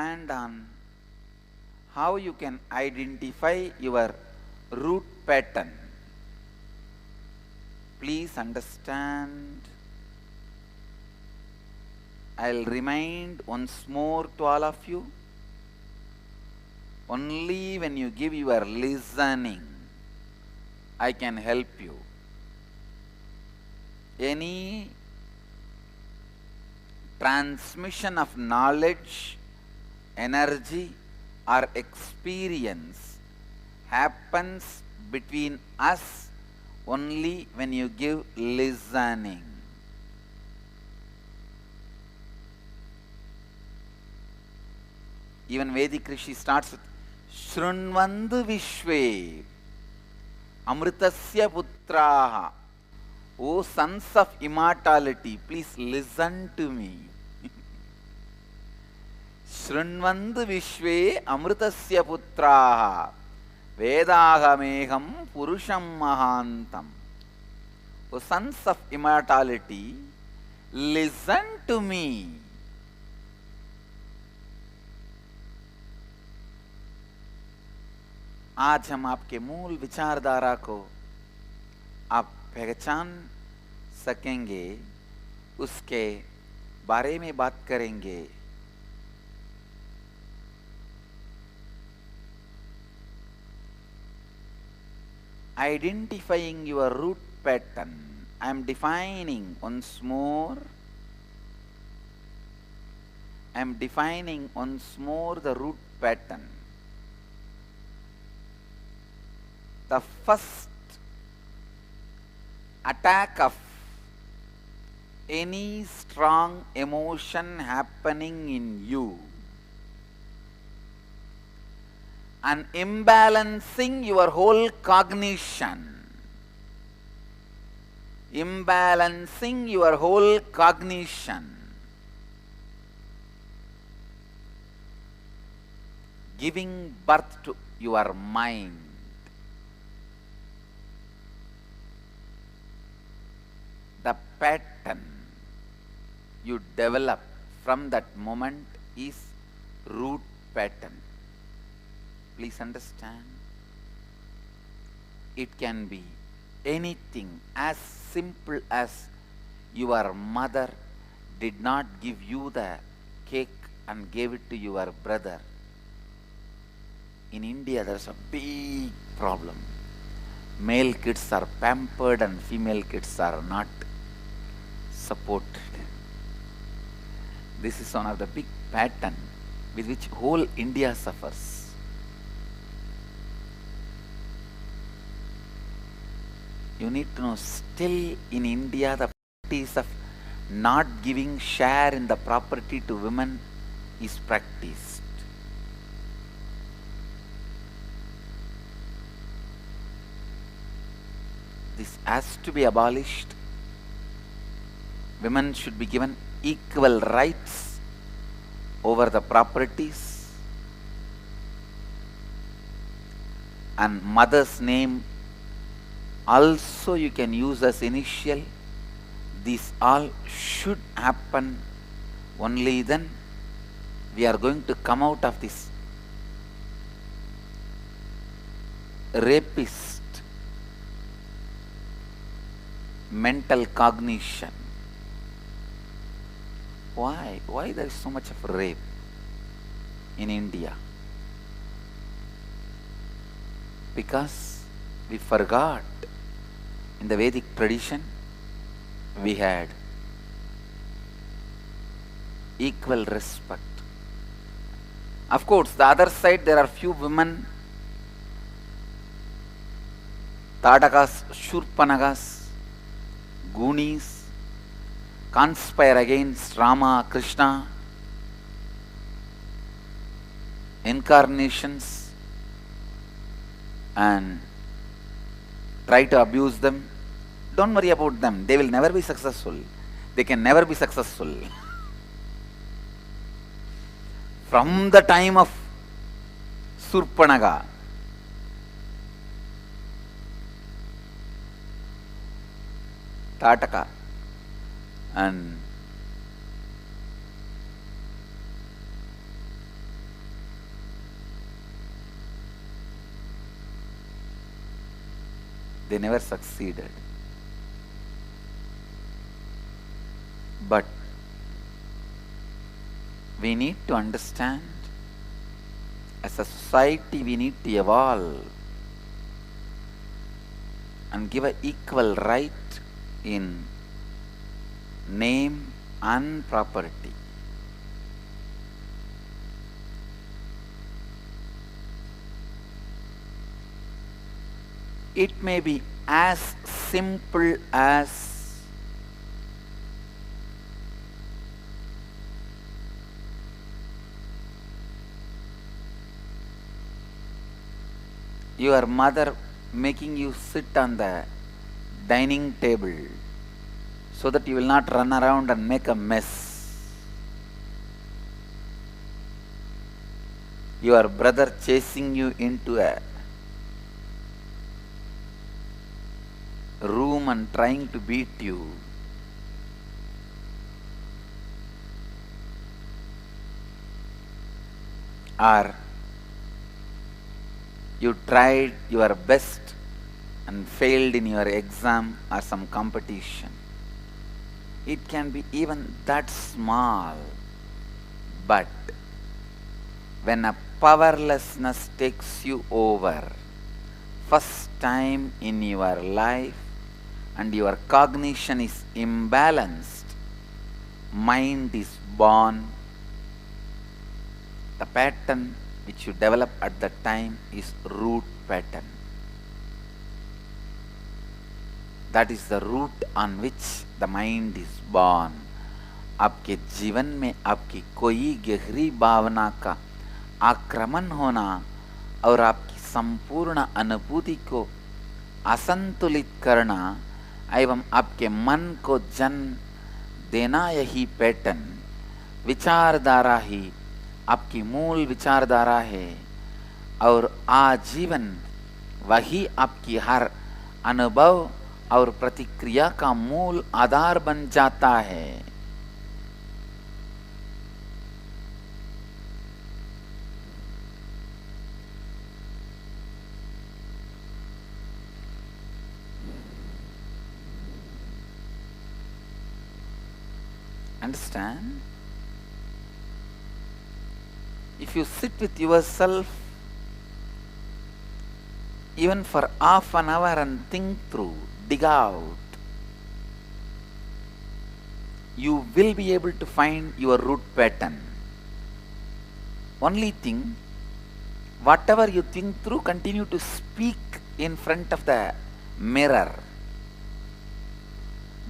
expand on how you can identify your root pattern. Please understand. I'll remind once more to all of you, only when you give your listening, I can help you. Any transmission of knowledge, energy, or experience happens between us only when you give listening. Even Vedic Rishi starts with Shrunvandu Vishve Amritasya Putraha. O sons of immortality, please listen to me. Shrunvandu Vishve Amritasya Putraha Vedahameham Purusham Mahantam. O sons of immortality, listen to me. आज हम आपके मूल विचारधारा को आप पहचान सकेंगे, उसके बारे में बात करेंगे। Identifying your root pattern. I am defining once more. I am defining once more the root pattern. The first attack of any strong emotion happening in you and imbalancing your whole cognition, imbalancing your whole cognition, giving birth to your mind. The pattern you develop from that moment is root pattern. Please understand. It can be anything as simple as your mother did not give you the cake and gave it to your brother. In India, there is a big problem. Male kids are pampered and female kids are not supported. This is one of the big pattern with which whole India suffers. You need to know, still in India the practice of not giving share in the property to women is practiced. This has to be abolished. Women should be given equal rights over the properties, and mother's name also you can use as initial. These all should happen. Only then we are going to come out of this rapist mental cognition. Why? Why there is so much of rape in India? Because we forgot in the Vedic tradition we had equal respect. Of course, the other side there are few women, Tadakas, Shurpanagas, Goonies, conspire against Rama, Krishna, incarnations, and try to abuse them. Don't worry about them. They will never be successful. They can never be successful. From the time of Surpanaga, Tataka, and They never succeeded. But we need to understand, as a society, we need to evolve and give an equal right in name and property. It may be as simple as your mother making you sit on the dining table so that you will not run around and make a mess. Your brother chasing you into a room and trying to beat you. Or you tried your best and failed in your exam or some competition. It can be even that small. But when a powerlessness takes you over, first time in your life, and your cognition is imbalanced, mind is born. The pattern which you develop at that time is root pattern. That is the root on which the mind is born. आपके जीवन में आपकी कोई गहरी भावना का आक्रमण होना और आपकी संपूर्ण अनुभूति को असंतुलित करना एवं आपके मन को जन्म देना, यही पैटर्न विचारधारा ही आपकी मूल विचारधारा है और आजीवन वही आपकी हर अनुभव और प्रतिक्रिया का मूल आधार बन जाता है. Understand? If you sit with yourself even for half an hour and think through, dig out, you will be able to find your root pattern. Only thing, whatever you think through, continue to speak in front of the mirror.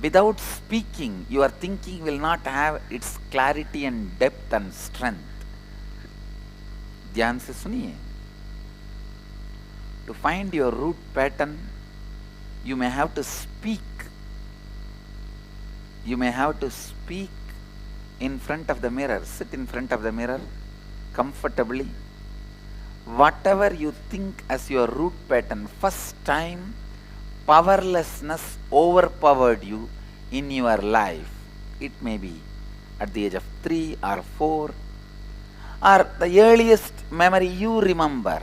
Without speaking, your thinking will not have its clarity and depth and strength. ध्यान से सुनिए. To find your root pattern, you may have to speak. You may have to speak in front of the mirror. Sit in front of the mirror comfortably. Whatever you think as your root pattern, first time powerlessness overpowered you in your life. It may be at the age of 3 or 4 or the earliest memory you remember.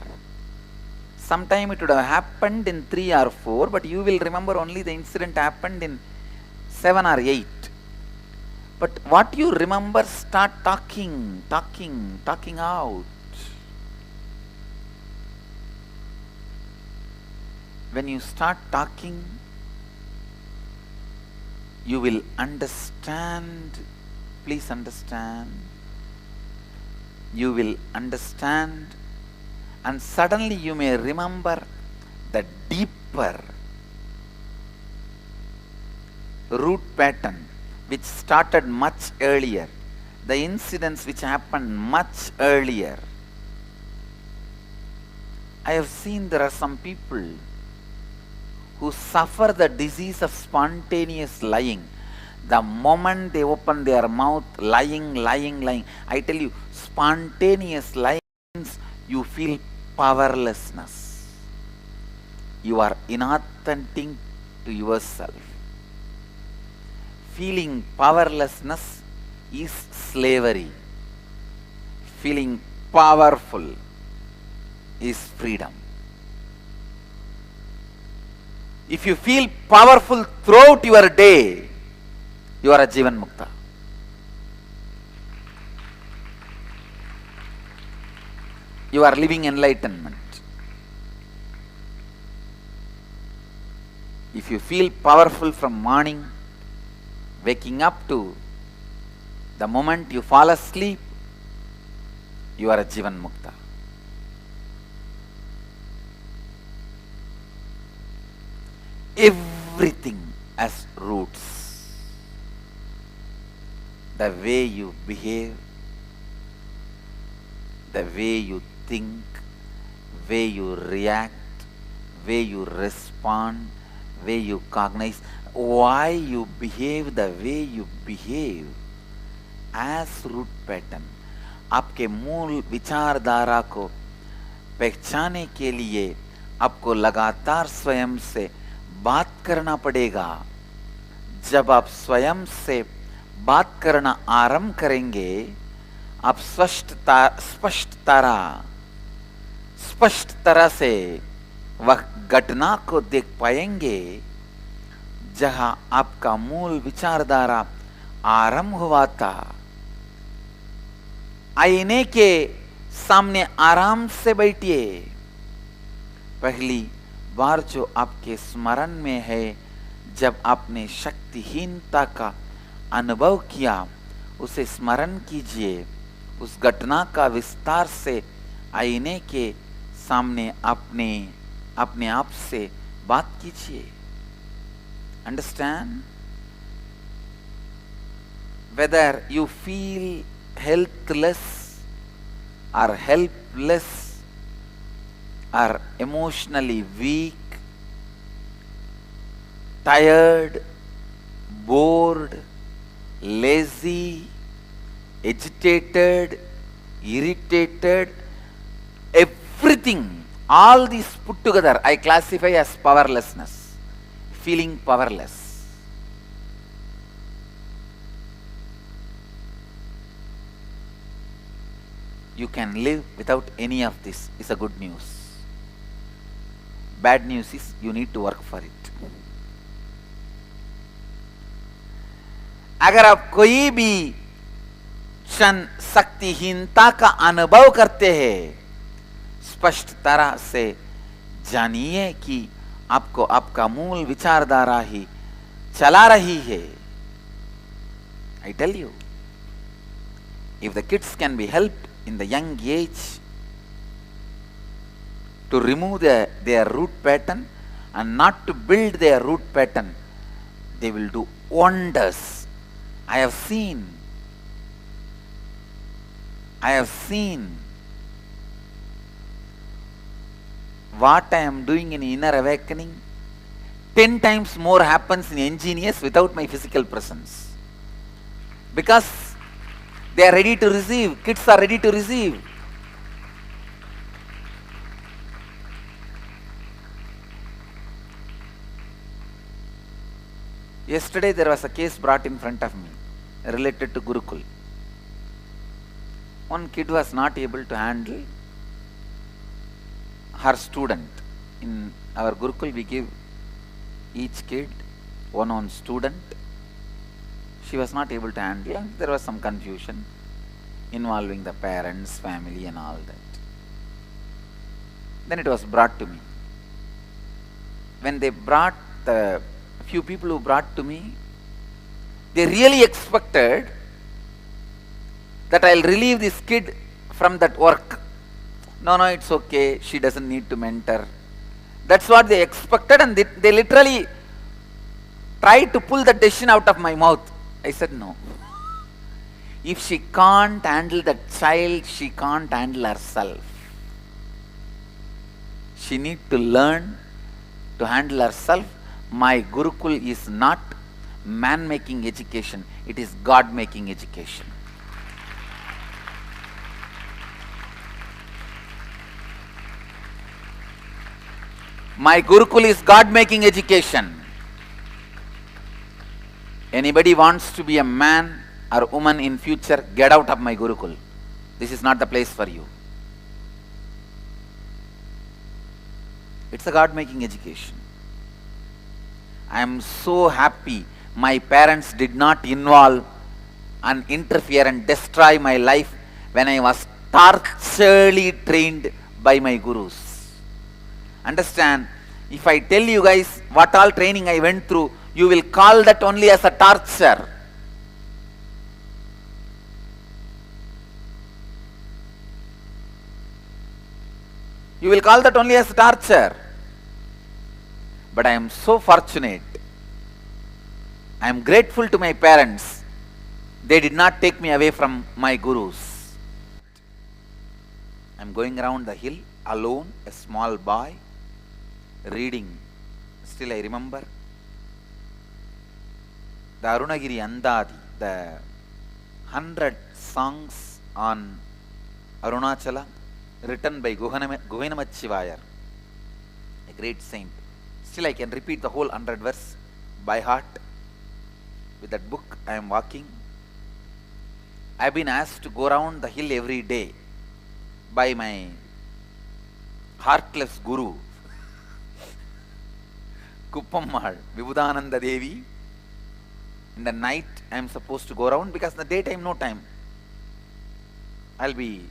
Sometime it would have happened in 3 or 4, but you will remember only the incident happened in 7 or 8. But what you remember, start talking out. When you start talking, you will understand. Please understand. You will understand, and suddenly you may remember the deeper root pattern which started much earlier, the incidents which happened much earlier. I have seen there are some people who suffer the disease of spontaneous lying. The moment they open their mouth, lying. I tell you, spontaneous lying means you feel powerlessness. You are inauthentic to yourself. Feeling powerlessness is slavery. Feeling powerful is freedom. If you feel powerful throughout your day, you are a Jivan Mukta. You are living enlightenment. If you feel powerful from morning, waking up to the moment you fall asleep, you are a Jivan Mukta. Everything has roots. The way you behave, the way you think, way you react, way you respond, way you cognize, why you behave the way you behave as root pattern. आपके मूल विचारधारा को पहचानने के लिए आपको लगातार स्वयं से बात करना पड़ेगा. जब आप स्वयं से बात करना आरंभ करेंगे, आप स्पष्ट तरह से वह घटना को देख पाएंगे जहां आपका मूल विचारधारा आरंभ हुआ था. आईने के सामने आराम से बैठिए. पहली बार जो आपके स्मरण में है, जब आपने शक्तिहीनता का अनुभव किया, उसे स्मरण कीजिए. उस घटना का विस्तार से आईने के सामने अपने आप से बात कीजिए. Understand? Whether you feel healthless or helpless or emotionally weak, tired, bored, lazy, agitated, irritated, everything, all these put together, I classify as powerlessness, feeling powerless. You can live without any of this is a good news. Bad news is you need to work for it. अगर आप कोई भी क्षण शक्तिहीनता का अनुभव करते हैं, स्पष्ट तरह से जानिए कि आपको आपका मूल विचारधारा ही चला रही है. I tell you, if the kids can be helped in the young age to remove their root pattern and not to build their root pattern, they will do wonders. I have seen what I am doing in inner awakening. 10 times more happens in engineers without my physical presence, because they are ready to receive. Kids are ready to receive. Yesterday there was a case brought in front of me related to Gurukul. One kid was not able to handle her student. In our Gurukul we give each kid one student. She was not able to handle, and there was some confusion involving the parents, family and all that. Then it was brought to me. When they brought, the few people who brought to me, they really expected that I'll relieve this kid from that work. No, it's okay, she doesn't need to mentor. That's what they expected, and they literally tried to pull the decision out of my mouth. I said no. If she can't handle the child, she can't handle herself. She needs to learn to handle herself. My Gurukul is not man-making education, it is God-making education. My Gurukul is God-making education. Anybody wants to be a man or woman in future, get out of my Gurukul. This is not the place for you. It's a God-making education. I am so happy my parents did not involve and interfere and destroy my life when I was torturely trained by my gurus. Understand? If I tell you guys what all training I went through, you will call that only as a torture. You will call that only as torture. But I am so fortunate. I am grateful to my parents. They did not take me away from my gurus. I am going around the hill alone, a small boy, reading. Still I remember the Arunagiri Andadi, the 100 songs on Arunachala, written by Govinamachivayar, a great saint. Still I can repeat the whole 100 verse by heart. With that book I am walking. I have been asked to go around the hill every day by my heartless guru, Kuppammal, Vibhudananda Devi. In the night I am supposed to go around, because in the daytime no time. I will be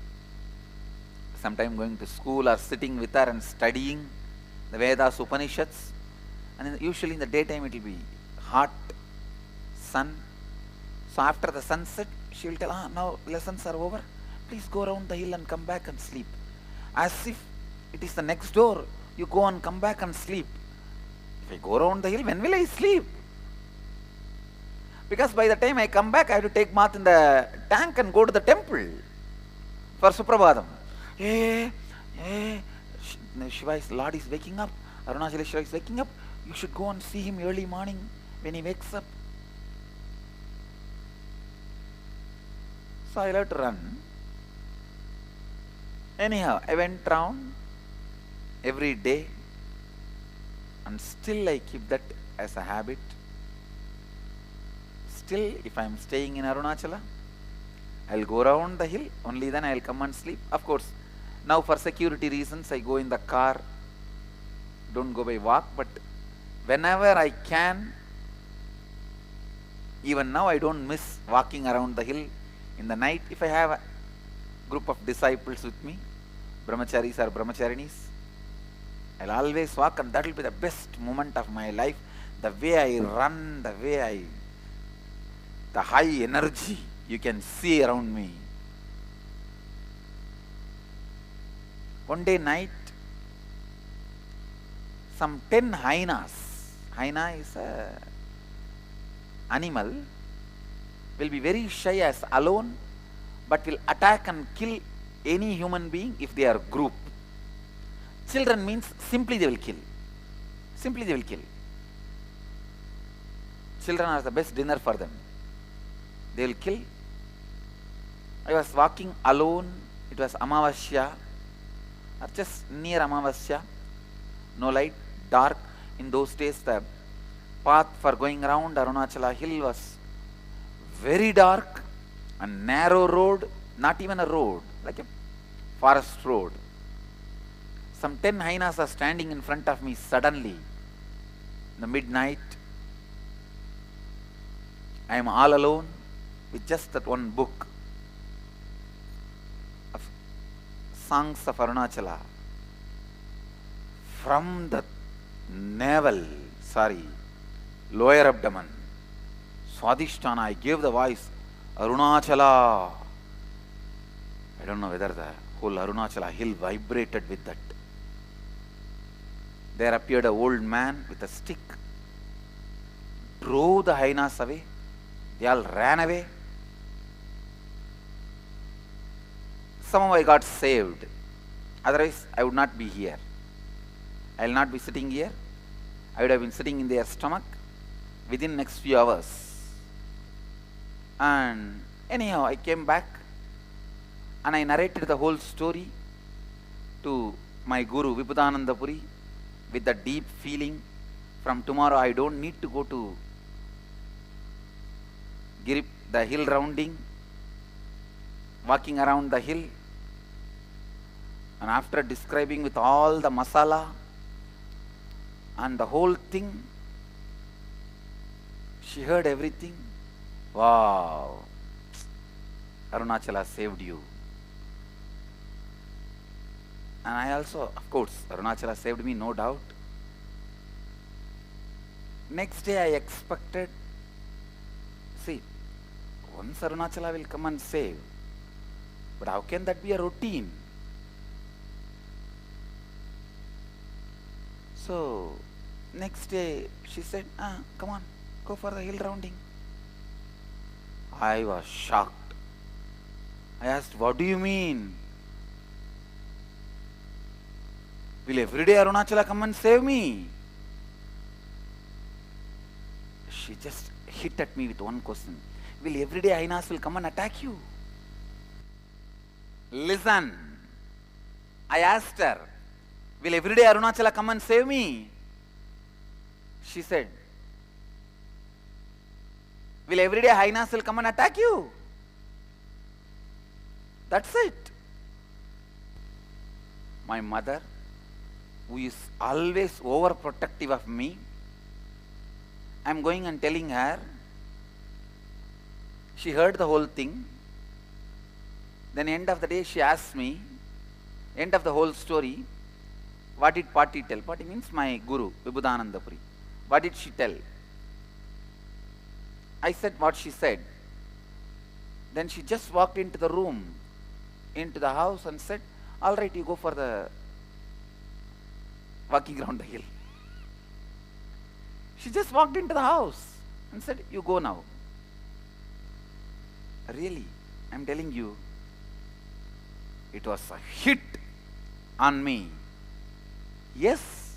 sometime going to school or sitting with her and studying the Vedas, Upanishads, and usually in the daytime it will be hot sun. So after the sunset she will tell, now lessons are over, please go around the hill and come back and sleep. As if it is the next door, you go and come back and sleep. If I go around the hill, when will I sleep? Because by the time I come back, I have to take bath in the tank and go to the temple for Suprabhadam. Shiva's Lord is waking up, Arunachaleshwara is waking up, you should go and see him early morning when he wakes up. So I let run. Anyhow, I went round every day, and still I keep that as a habit. Still, if I am staying in Arunachala, I will go around the hill, only then I will come and sleep. Of course, now for security reasons I go in the car, don't go by walk, but whenever I can, even now I don't miss walking around the hill in the night. If I have a group of disciples with me, brahmacharis or brahmacharinis, I'll always walk, and that will be the best moment of my life. The way I run, the high energy you can see around me. One day night, some 10 hyenas, hyena is a animal, will be very shy as alone, but will attack and kill any human being if they are group. Children means simply they will kill. Simply they will kill. Children are the best dinner for them. They will kill. I was walking alone. It was Amavasya, or just near Amavasya. No light, dark. In those days the path for going around Arunachala hill was very dark, a narrow road, not even a road, like a forest road. Some 10 hyenas are standing in front of me suddenly. In the midnight, I am all alone with just that one book of songs of Arunachala. From the lower abdomen, Swadhisthana, I gave the voice, Arunachala. I don't know whether the whole Arunachala hill vibrated with that. There appeared an old man with a stick, drove the hyenas away. They all ran away. Somehow I got saved. Otherwise, I would not be here. I will not be sitting here. I would have been sitting in their stomach within next few hours. And anyhow, I came back and I narrated the whole story to my guru, Vibhudananda Puri, with the deep feeling. From tomorrow I don't need to go to the hill rounding, walking around the hill. And after describing with all the masala and the whole thing, She heard everything. Wow, Arunachala saved you. And I also, of course, Arunachala saved me, no doubt. Next day I expected, see, once Arunachala will come and save. But how can that be a routine? So, next day she said, come on, go for the hill rounding. I was shocked. I asked, what do you mean? Will every day Arunachala come and save me? She just hit at me with one question. Will every day Hainas will come and attack you? Listen, I asked her, will every day Arunachala come and save me? She said, will every day Hainas will come and attack you? That's it. My mother, who is always overprotective of me, I'm going and telling her. She heard the whole thing. Then end of the day she asked me, end of the whole story, what did Pati tell? Pati means my guru, Vibhudananda Puri. What did she tell? I said what she said. Then she just walked into the room, into the house and said, all right, you go for the walking around the hill. She just walked into the house and said, you go now. Really, I'm telling you, it was a hit on me. Yes,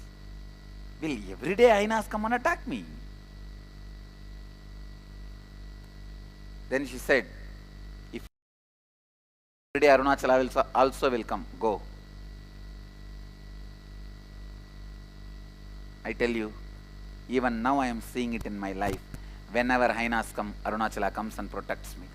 will every day Hainas come and attack me? Then she said, if every day Arunachala will also will come, go. I tell you, even now I am seeing it in my life. Whenever Hainas come, Arunachala comes and protects me.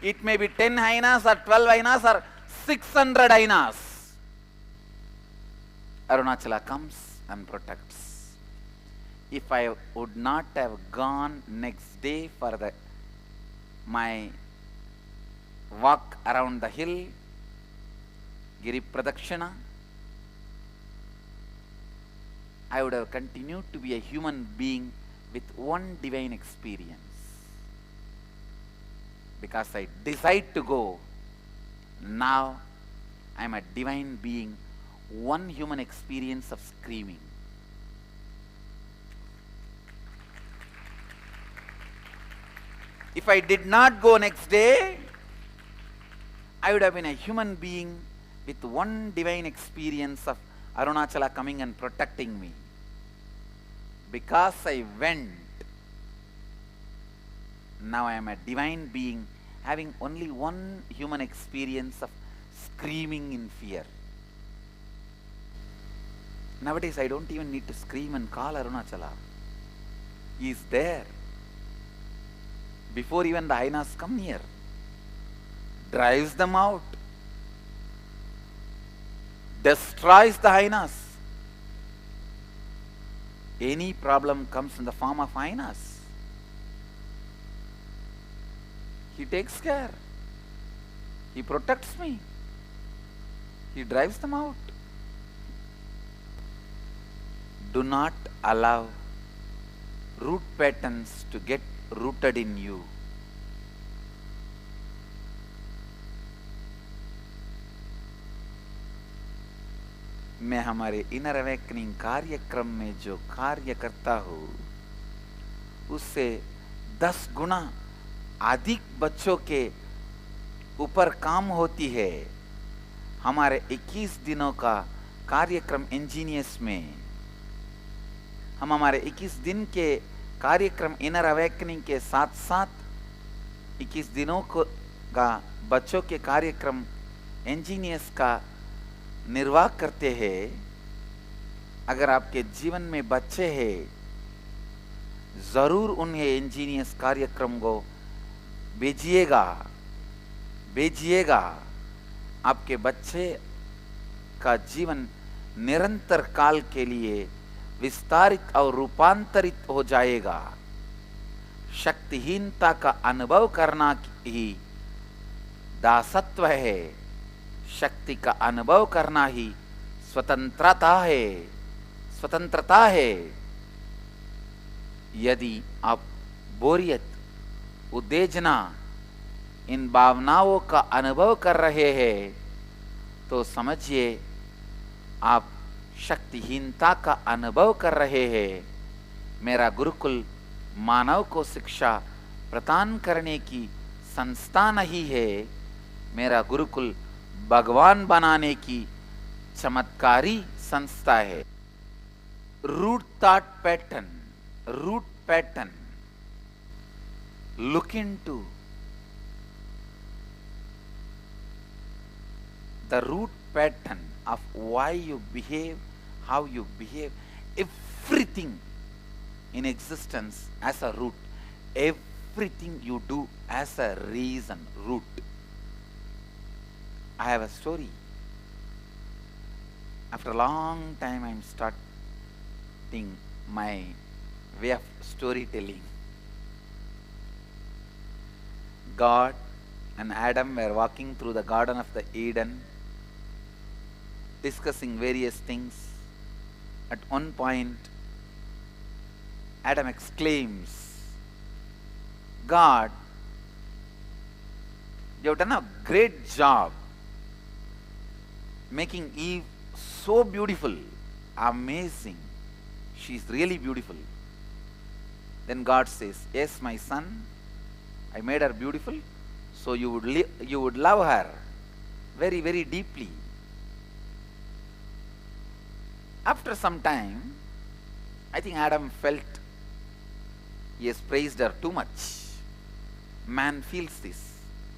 It may be 10 Hainas or 12 Hainas or 600 Hainas. Arunachala comes and protects. If I would not have gone next day for my walk around the hill, Giri Pradakshina, I would have continued to be a human being with one divine experience. Because I decide to go, now I am a divine being, one human experience of screaming. If I did not go next day, I would have been a human being with one divine experience of Arunachala coming and protecting me. Because I went, now I am a divine being having only one human experience of screaming in fear. Nowadays I don't even need to scream and call Arunachala. He is there. Before even the Hainas come near, drives them out, destroys the Hainas. Any problem comes in the form of Hainas, he takes care. He protects me. He drives them out. Do not allow root patterns to get rooted in you. मैं हमारे inner awakening कार्यक्रम में जो कार्य करता हूँ उससे 10 गुना अधिक बच्चों के ऊपर काम होती है। हमारे 21 दिनों का कार्यक्रम इंजीनियर्स में हम हमारे 21 दिन के कार्यक्रम इनर अवेकनिंग के साथ साथ 21 दिनों का बच्चों के कार्यक्रम इंजीनियर्स का निर्वाह करते हैं। अगर आपके जीवन में बच्चे हैं, जरूर उन्हें इंजीनियर्स कार्यक्रम को भेजिएगा। आपके बच्चे का जीवन निरंतर काल के लिए विस्तारित और रूपांतरित हो जाएगा। शक्तिहीनता का अनुभव करना ही दासत्व है। शक्ति का अनुभव करना ही स्वतंत्रता है, स्वतंत्रता है। यदि आप बोरियत, उत्तेजना, इन भावनाओं का अनुभव कर रहे हैं तो समझिए आप शक्तिहीनता का अनुभव कर रहे हैं। मेरा गुरुकुल मानव को शिक्षा प्रदान करने की संस्था नहीं है। मेरा गुरुकुल भगवान बनाने की चमत्कारी संस्था है। Root thought pattern, root pattern, look into the root pattern of why you behave, how you behave. Everything in existence as a root, everything you do as a reason, root. I have a story. After a long time I am starting my way of storytelling. God and Adam were walking through the Garden of the Eden, discussing various things. At one point, Adam exclaims, God, you have done a great job making Eve so beautiful, amazing. She is really beautiful. Then God says, yes, my son, I made her beautiful, so you would love her very, very deeply. After some time, I think Adam felt he has praised her too much. Man feels this.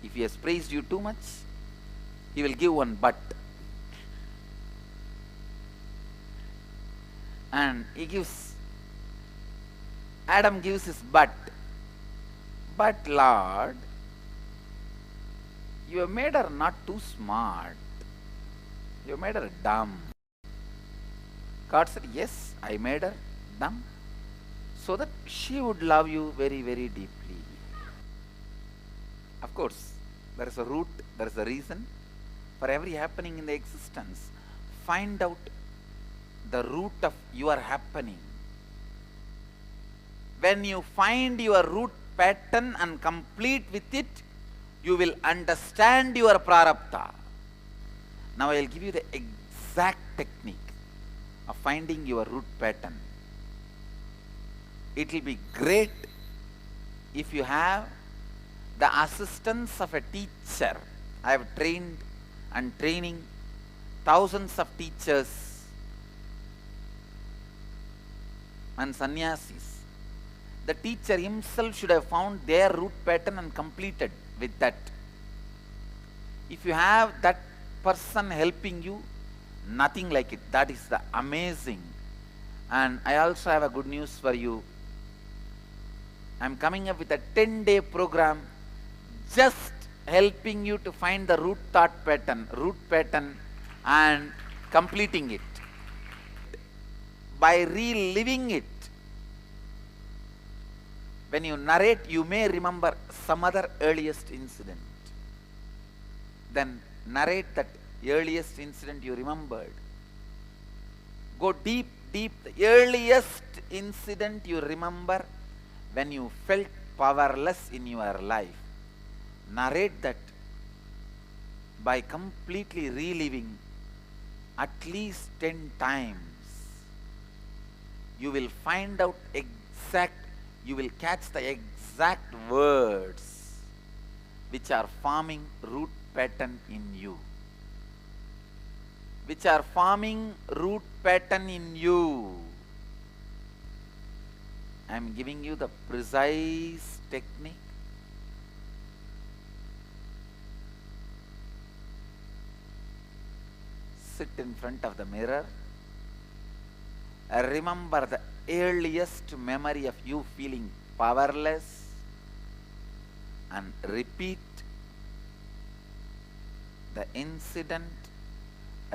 If he has praised you too much, he will give one but. And Adam gives his but. But Lord, you have made her not too smart. You have made her dumb. God said, yes, I made her dumb so that she would love you very, very deeply. Of course, there is a root, there is a reason for every happening in the existence. Find out the root of your happening. When you find your root pattern and complete with it, you will understand your prarabdha. Now I will give you the exact technique of finding your root pattern. It will be great if you have the assistance of a teacher. I have trained and training thousands of teachers and sannyasis. The teacher himself should have found their root pattern and completed with that. If you have that person helping you, nothing like it. That is the amazing. And I also have a good news for you. I am coming up with a 10-day program just helping you to find the root pattern and completing it. By reliving it, when you narrate, you may remember some other earliest incident. Then narrate that earliest incident you remembered. Go deep, deep. The earliest incident you remember when you felt powerless in your life. Narrate that by completely reliving at least 10 times. You will find out you will catch the exact words which are forming root pattern in you. Which are forming root pattern in you. I am giving you the precise technique. Sit in front of the mirror. Remember the earliest memory of you feeling powerless and repeat the incident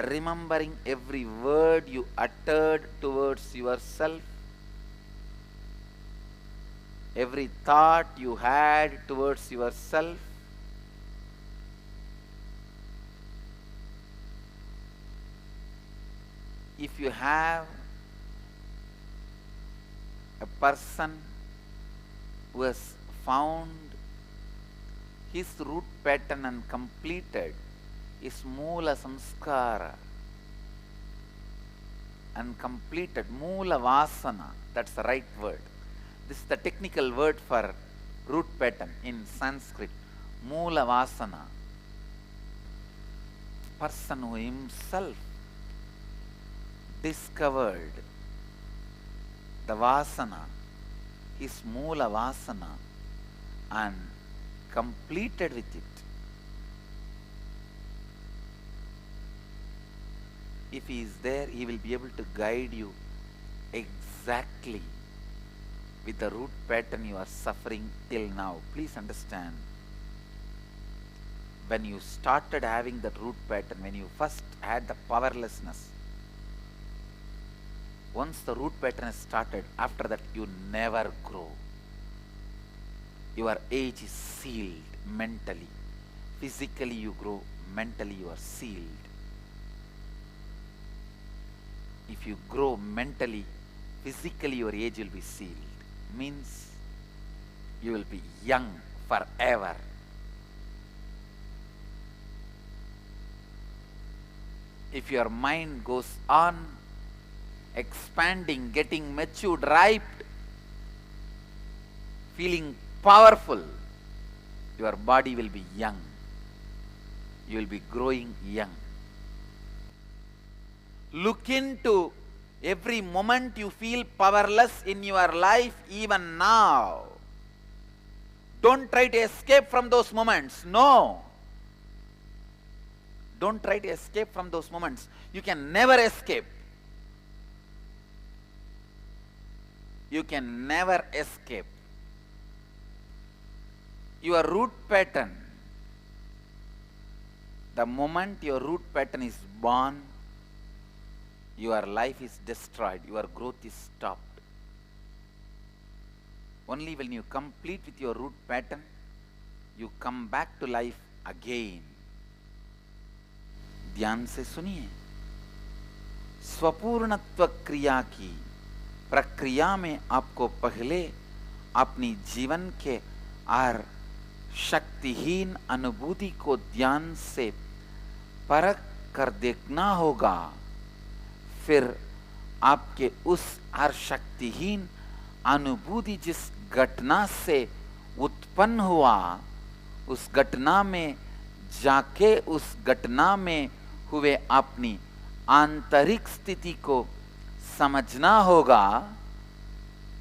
remembering every word you uttered towards yourself, every thought you had towards yourself. If you have a person who has found his root pattern and completed his Moola Samskara and completed Moola Vasana, that's the right word. This is the technical word for root pattern in Sanskrit, Moola Vasana. Person who himself discovered the Vasana, his Moola Vasana, and completed with it. If he is there, he will be able to guide you exactly with the root pattern you are suffering till now. Please understand, when you started having that root pattern, when you first had the powerlessness, once the root pattern is started, after that you never grow. Your age is sealed mentally. Physically you grow, mentally you are sealed. If you grow mentally, physically your age will be sealed. Means you will be young forever. If your mind goes on expanding, getting matured, ripe, feeling powerful, your body will be young. You will be growing young. Look into every moment you feel powerless in your life, even now. Don't try to escape from those moments. No. Don't try to escape from those moments. You can never escape. You can never escape. Your root pattern, the moment your root pattern is born, your life is destroyed, your growth is stopped. Only when you complete with your root pattern, you come back to life again. ध्यान से सुनिए, स्वपूर्णत्व क्रिया की प्रक्रिया में आपको पहले अपनी जीवन के हर शक्तिहीन अनुभूति को ध्यान से परख कर देखना होगा। फिर आपके उस हर शक्तिहीन अनुभूति जिस घटना से उत्पन्न हुआ, उस घटना में जाके उस घटना में हुए अपनी आंतरिक स्थिति को समझना होगा।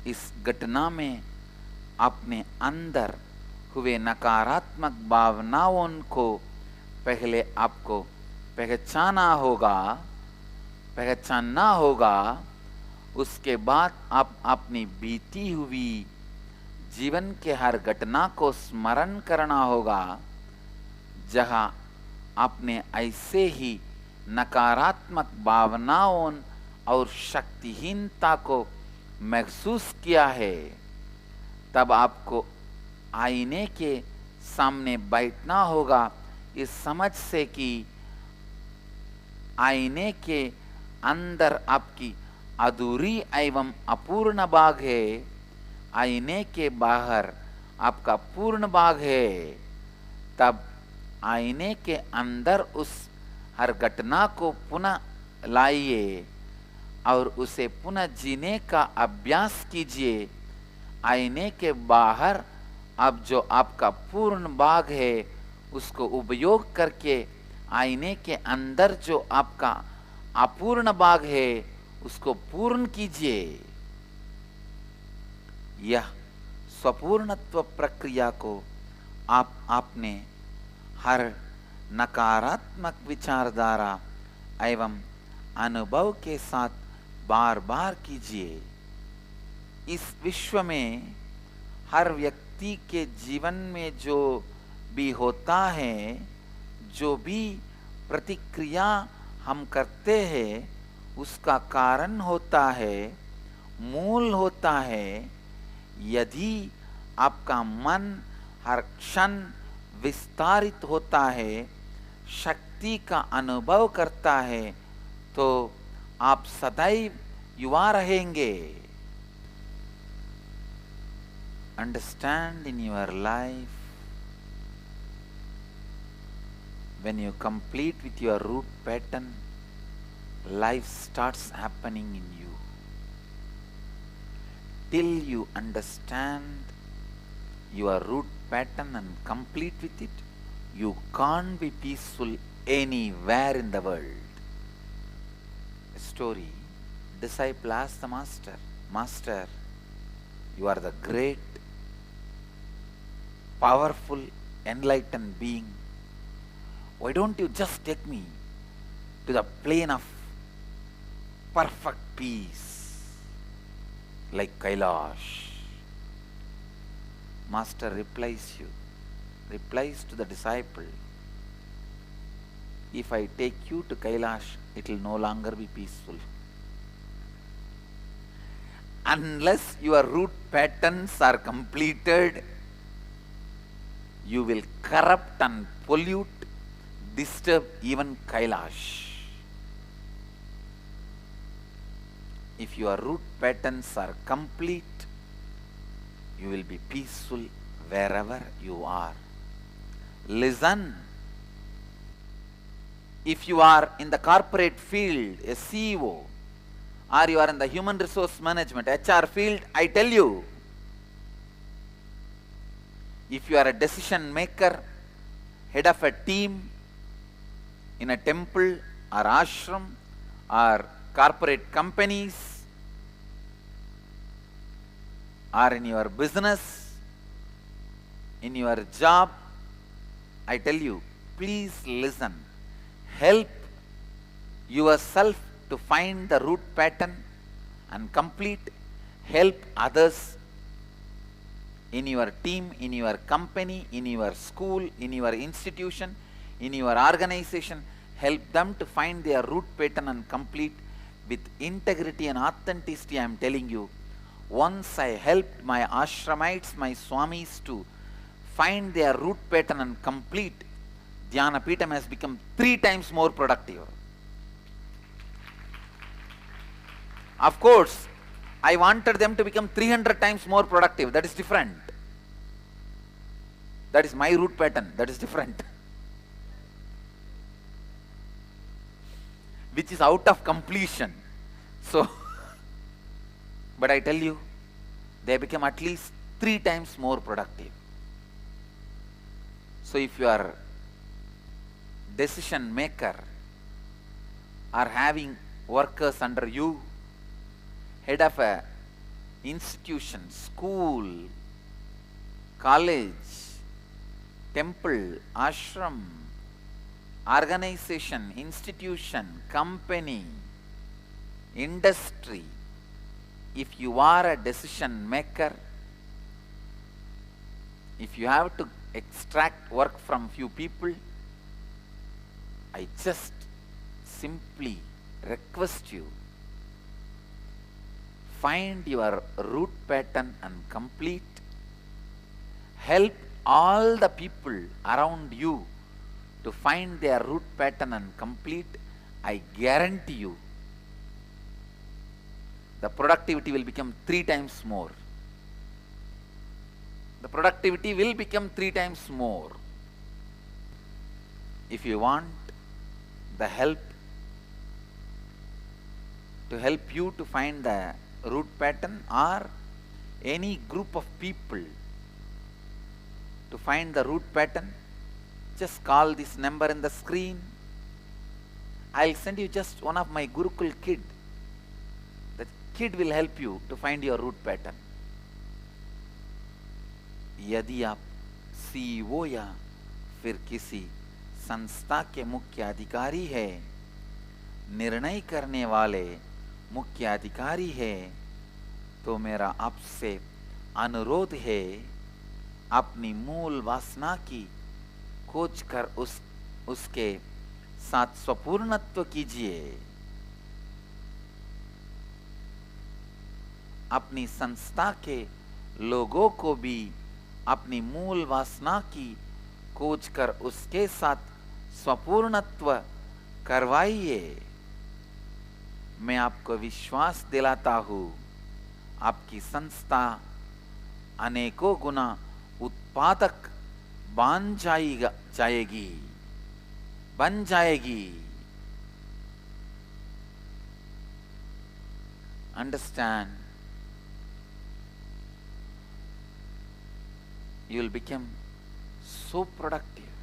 इस घटना में अपने अंदर हुए नकारात्मक भावनाओं को पहले आपको पहचानना होगा। उसके बाद आप अपनी बीती हुई जीवन के हर घटना को स्मरण करना होगा जहां आपने ऐसे ही नकारात्मक भावनाओं और शक्तिहीनता को महसूस किया है। तब आपको आईने के सामने बैठना होगा इस समझ से कि आईने के अंदर आपकी अधूरी एवं अपूर्ण भाग है, आईने के बाहर आपका पूर्ण भाग है। तब आईने के अंदर उस हर घटना को पुनः लाइए और उसे पुनः जीने का अभ्यास कीजिए। आईने के बाहर अब जो आपका पूर्ण भाग है उसको उपयोग करके आईने के अंदर जो आपका अपूर्ण भाग है उसको पूर्ण कीजिए। यह स्वपूर्णत्व प्रक्रिया को आपने हर नकारात्मक विचारधारा एवं अनुभव के साथ बार बार कीजिए। इस विश्व में हर व्यक्ति के जीवन में जो भी होता है, जो भी प्रतिक्रिया हम करते हैं उसका कारण होता है, मूल होता है। यदि आपका मन हर क्षण विस्तारित होता है, शक्ति का अनुभव करता है, तो आप सदैव युवा रहेंगे। Understand in your life, when you complete with your root pattern, life starts happening in you. Till you understand your root pattern and complete with it, you can't be peaceful anywhere in the world. A story, disciple asked the master, Master, you are the great, powerful, enlightened being. Why don't you just take me to the plane of perfect peace like Kailash? Master replies to the disciple, if I take you to Kailash, it will no longer be peaceful. Unless your root patterns are completed, you will corrupt and pollute, disturb even Kailash. If your root patterns are complete, you will be peaceful wherever you are. Listen. If you are in the corporate field, a CEO, or you are in the human resource management, HR field, I tell you, if you are a decision maker, head of a team in a temple or ashram or corporate companies or in your business, in your job, I tell you, please listen. Help yourself to find the root pattern and complete. Help others in your team, in your company, in your school, in your institution, in your organization. Help them to find their root pattern and complete with integrity and authenticity. I am telling you, once I helped my ashramites, my swamis to find their root pattern and complete, Dhyana Peetham has become 3 times more productive. Of course, I wanted them to become 300 times more productive. That is different. That is my root pattern. That is different. Which is out of completion. So, but I tell you, they become at least 3 times more productive. So if you are decision maker or having workers under you, head of a institution, school, college, temple, ashram, organization, institution, company, industry, if you are a decision maker, if you have to extract work from few people, I just simply request you, find your root pattern and complete. Help all the people around you to find their root pattern and complete. I guarantee you, the productivity will become 3 times more. The productivity will become 3 times more. If you want the help to help you to find the root pattern, or any group of people to find the root pattern, just call this number in the screen. I'll send you just one of my Gurukul kid. The kid will help you to find your root pattern. यदि आप CEO या फिर किसी संस्था के मुख्य अधिकारी है, निर्णय करने वाले मुख्य अधिकारी है, तो मेरा आपसे अनुरोध है, अपनी मूल वासना की खोज कर उसके साथ स्वपूर्णत्व कीजिए। अपनी संस्था के लोगों को भी अपनी मूल वासना की खोज कर उसके साथ स्वपूर्णत्व करवाइए। मैं आपको विश्वास दिलाता हूं, आपकी संस्था अनेकों गुना उत्पादक बन जाएगी। Understand? You will become so productive.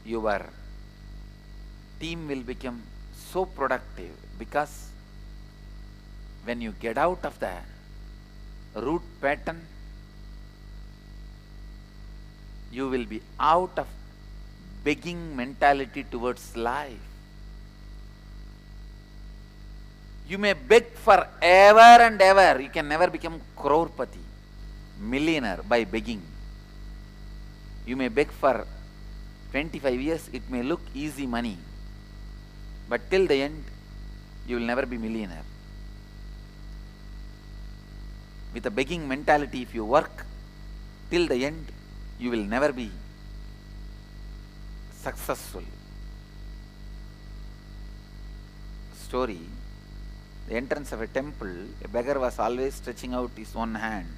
Your team will become so productive because when you get out of the root pattern, you will be out of begging mentality towards life. You may beg forever and ever. You can never become crorepati, millionaire, by begging. You may beg for 25 years. It may look easy money, but till the end, you will never be millionaire. With a begging mentality, if you work till the end, you will never be successful. Story: the entrance of a temple, a beggar was always stretching out his one hand,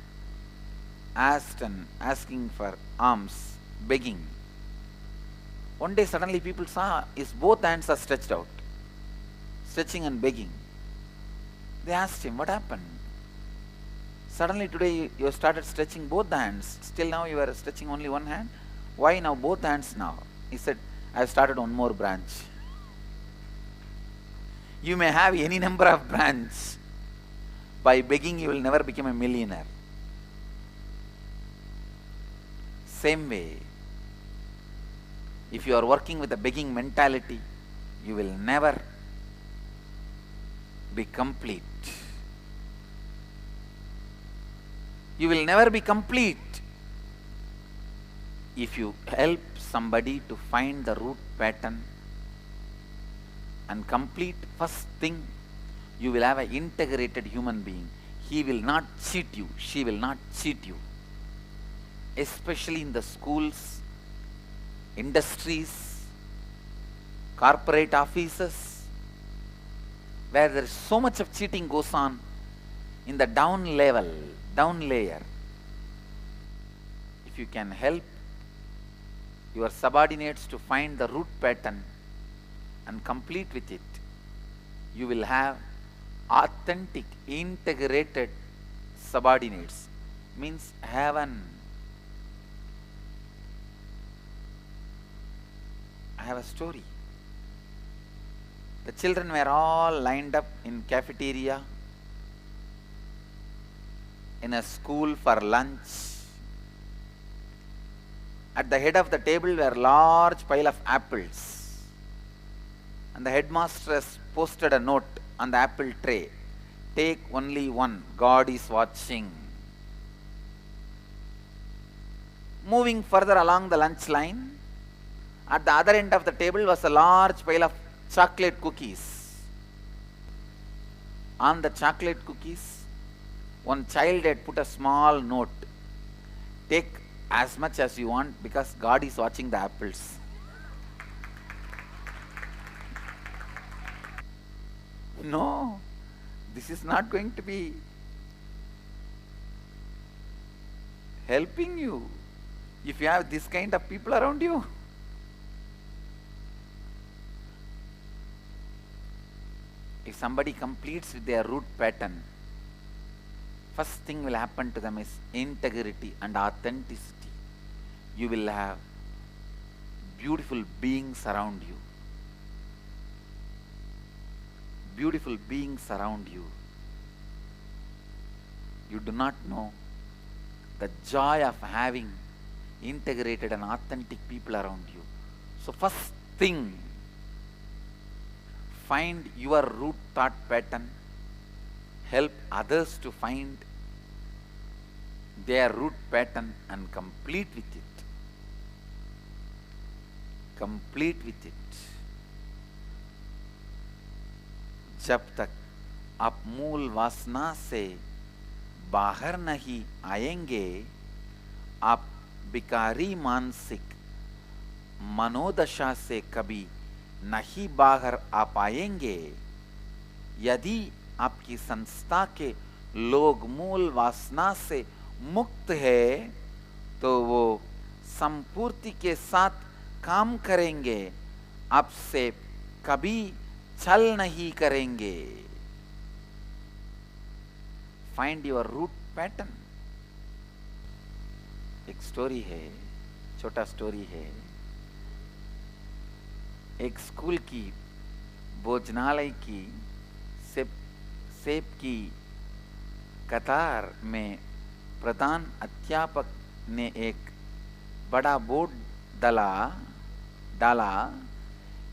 asking for alms, begging. One day suddenly people saw his both hands are stretched out, stretching and begging. They asked him, what happened? Suddenly today you started stretching both the hands. Still now you are stretching only one hand. Why now both hands now? He said, I have started one more branch. You may have any number of branches. By begging you will never become a millionaire. Same way, if you are working with a begging mentality, you will never be complete. You will never be complete. If you help somebody to find the root pattern and complete, first thing, you will have an integrated human being. He will not cheat you. She will not cheat you. Especially in the schools, industries, corporate offices, where there is so much of cheating goes on in the down layer. If you can help your subordinates to find the root pattern and complete with it, you will have authentic, integrated subordinates. Means heaven. I have a story. The children were all lined up in cafeteria in a school for lunch. At the head of the table were large pile of apples, and the headmaster has posted a note on the apple tray, take only one, God is watching. Moving further along the lunch line, at the other end of the table was a large pile of chocolate cookies. On the chocolate cookies, one child had put a small note, take as much as you want because God is watching the apples. No, this is not going to be helping you if you have this kind of people around you. If somebody completes with their root pattern, first thing will happen to them is integrity and authenticity. You will have beautiful beings around you. Beautiful beings around you. You do not know the joy of having integrated and authentic people around you. So first thing, find your root thought pattern, help others to find their root pattern and complete with it. complete with it. जब तक आप मूल वासना से बाहर नहीं आएंगे, आप विकारी मानसिक मनोदशा से कभी नहीं बाहर आ पाएंगे। यदि आपकी संस्था के लोग मूल वासना से मुक्त है तो वो संपूर्ति के साथ काम करेंगे, आपसे कभी छल नहीं करेंगे। Find your root pattern. एक स्टोरी है, छोटा स्टोरी है। एक स्कूल की भोजनालय की सेब की कतार में प्रधान अध्यापक ने एक बड़ा बोर्ड डाला,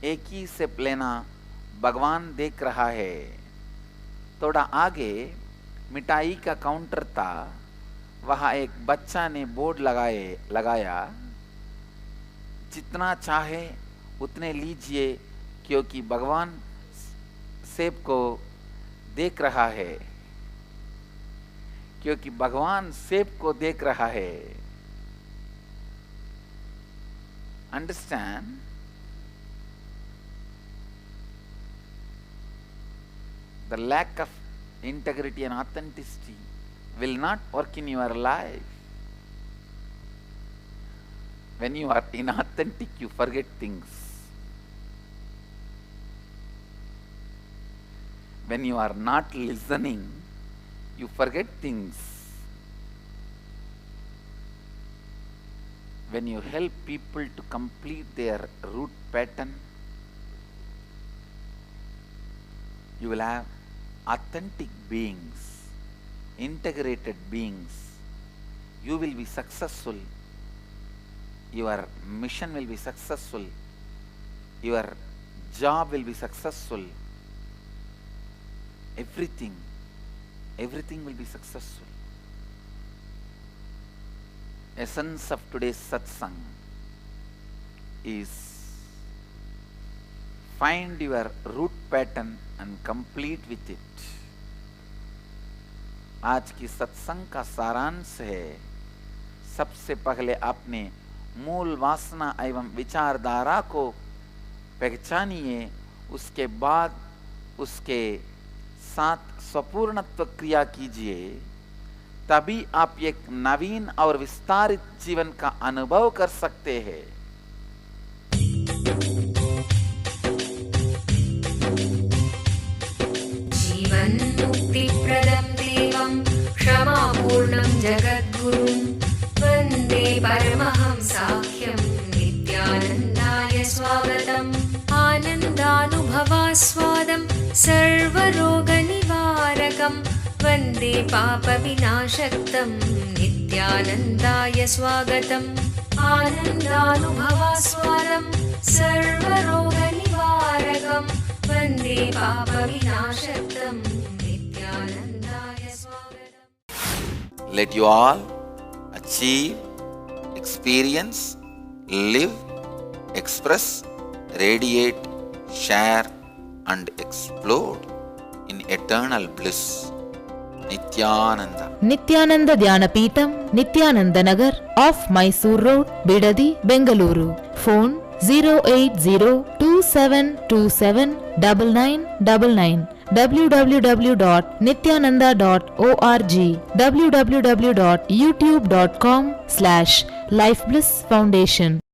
एक ही सेब लेना भगवान देख रहा है। थोड़ा आगे मिठाई का काउंटर था, वहां एक बच्चा ने बोर्ड लगाया, जितना चाहे उतने लीजिए क्योंकि भगवान सेब को देख रहा है, क्योंकि भगवान सेब को देख रहा है। Understand? The lack of integrity and authenticity will not work in your life. When you are inauthentic, you forget things. When you are not listening, you forget things. When you help people to complete their root pattern, you will have authentic beings, integrated beings. You will be successful. Your mission will be successful. Your job will be successful. Everything will be successful. Essence of today's satsang is find your root pattern and complete with it. आज की सत्संग का सारांश है, सबसे पहले आपने मूल वासना एवं विचारधारा को पहचानिए, उसके बाद उसके साथ स्वपूर्णत्व क्रिया कीजिए, तभी आप एक नवीन और विस्तारित जीवन का अनुभव कर सकते हैं। जीवन मुक्तिप्रदं देवं क्षमापूर्णं जगद्गुरुं वन्दे परमहंसाख्यं नित्यानन्दाय स्वागतम्। आनन्दानुभवास्वादं सर्वरोगनिवारकं वन्दे पापविनाशक्तं नित्यानन्दाय स्वागतम्। आनन्दानुभवास्वादं सर्वरोगनिवारकं वन्दे पापविनाशक्तं नित्यानन्दाय स्वागतम्। Let you all achieve, experience, live, express, radiate, share and explode in eternal bliss. Nityananda. Nityananda Dhyanapitham, Nityananda Nagar, off Mysore Road, Bidadi, Bengaluru. Phone 08027279999. www.nityananda.org. www.youtube.com/Life Bliss Foundation.